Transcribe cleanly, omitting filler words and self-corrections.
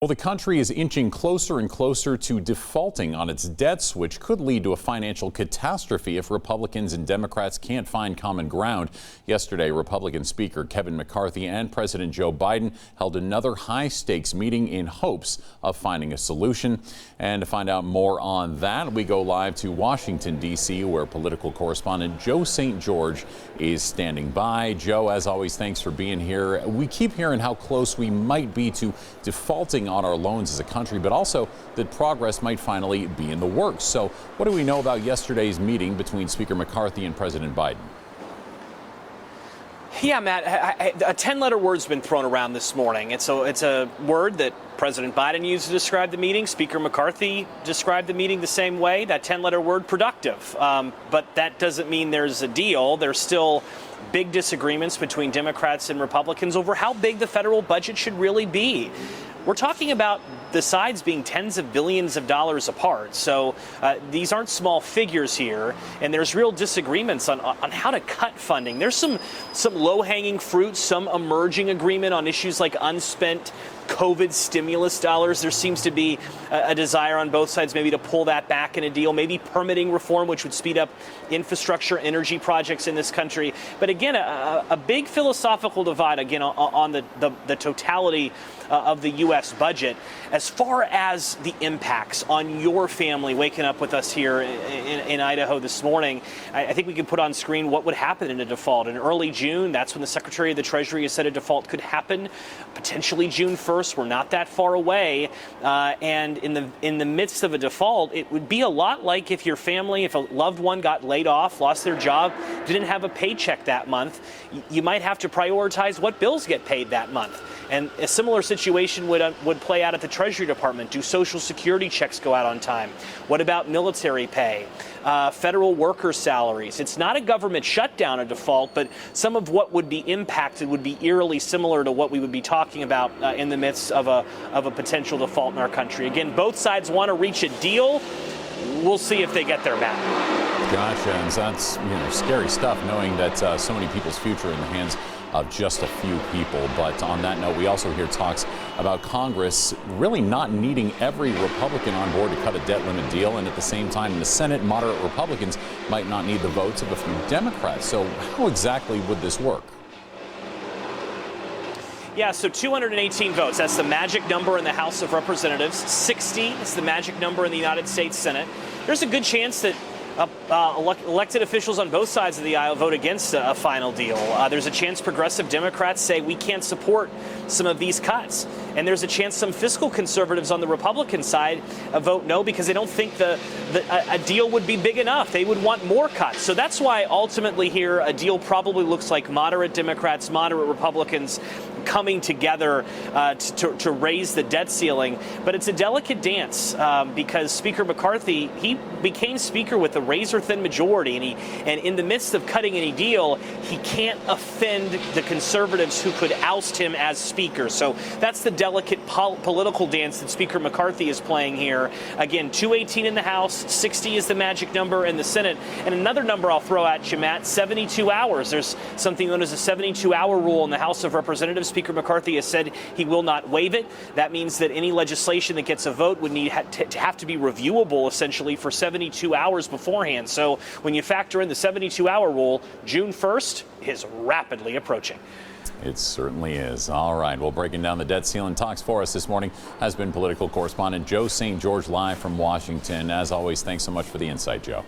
Well, the country is inching closer and closer to defaulting on its debts, which could lead to a financial catastrophe if Republicans and Democrats can't find common ground. Yesterday, Republican Speaker Kevin McCarthy and President Joe Biden held another high-stakes meeting in hopes of finding a solution. And to find out more on that, we go live to Washington, D.C., where political correspondent Joe St. George is standing by. Joe, as always, thanks for being here. We keep hearing how close we might be to defaulting on our loans as a country, but also that progress might finally be in the works. So what do we know about yesterday's meeting between Speaker McCarthy and President Biden? Yeah, Matt, a 10-letter word's been thrown around this morning. It's a word that President Biden used to describe the meeting. Speaker McCarthy described the meeting the same way. That 10-letter word, productive. But that doesn't mean there's a deal. There's still big disagreements between Democrats and Republicans over how big the federal budget should really be. We're talking about the sides being tens of billions of dollars apart. So these aren't small figures here, and there's real disagreements on how to cut funding. There's some low-hanging fruit, some emerging agreement on issues like unspent COVID stimulus dollars. There seems to be a desire on both sides maybe to pull that back in a deal, maybe permitting reform, which would speed up infrastructure, energy projects in this country. But again, a big philosophical divide, again, on the totality of the U.S. budget. As far as the impacts on your family waking up with us here in Idaho this morning, I think we can put on screen what would happen in a default. In early June, that's when the Secretary of the Treasury has said a default could happen, potentially June 1st. We're not that far away. And in the midst of a default, it would be a lot like if your family, if a loved one got laid off, lost their job, didn't have a paycheck that month, you might have to prioritize what bills get paid that month. And a similar situation would play out at the Treasury Department. Do Social Security checks go out on time? What about military pay? Federal worker salaries? It's not a government shutdown, a default, but some of what would be impacted would be eerily similar to what we would be talking about in the midst of a potential default in our country. Again, both sides want to reach a deal. We'll see if they get there, Matt. Gotcha, and that's scary stuff, knowing that so many people's future are in the hands of just a few people. But on that note, we also hear talks about Congress really not needing every Republican on board to cut a debt limit deal, and at the same time in the Senate, moderate Republicans might not need the votes of a few Democrats. So how exactly would this work? Yeah, so 218 votes. That's the magic number in the House of Representatives. 60 is the magic number in the United States Senate. There's a good chance that elected officials on both sides of the aisle vote against a final deal. There's a chance progressive Democrats say we can't support some of these cuts. And there's a chance some fiscal conservatives on the Republican side vote no because they don't think a deal would be big enough. They would want more cuts. So that's why ultimately here a deal probably looks like moderate Democrats, moderate Republicans coming together to raise the debt ceiling. But it's a delicate dance because Speaker McCarthy, he became Speaker with a razor-thin majority, and in the midst of cutting any deal, he can't offend the conservatives who could oust him as Speaker. So that's the delicate political dance that Speaker McCarthy is playing here. Again, 218 in the House, 60 is the magic number in the Senate. And another number I'll throw at you, Matt, 72 hours. There's something known as a 72-hour rule in the House of Representatives. Speaker McCarthy has said he will not waive it. That means that any legislation that gets a vote would need to have to be reviewable, essentially, for 72 hours beforehand. So when you factor in the 72-hour rule, June 1st is rapidly approaching. It certainly is. All right. Well, breaking down the debt ceiling talks for us this morning has been political correspondent Joe St. George live from Washington. As always, thanks so much for the insight, Joe.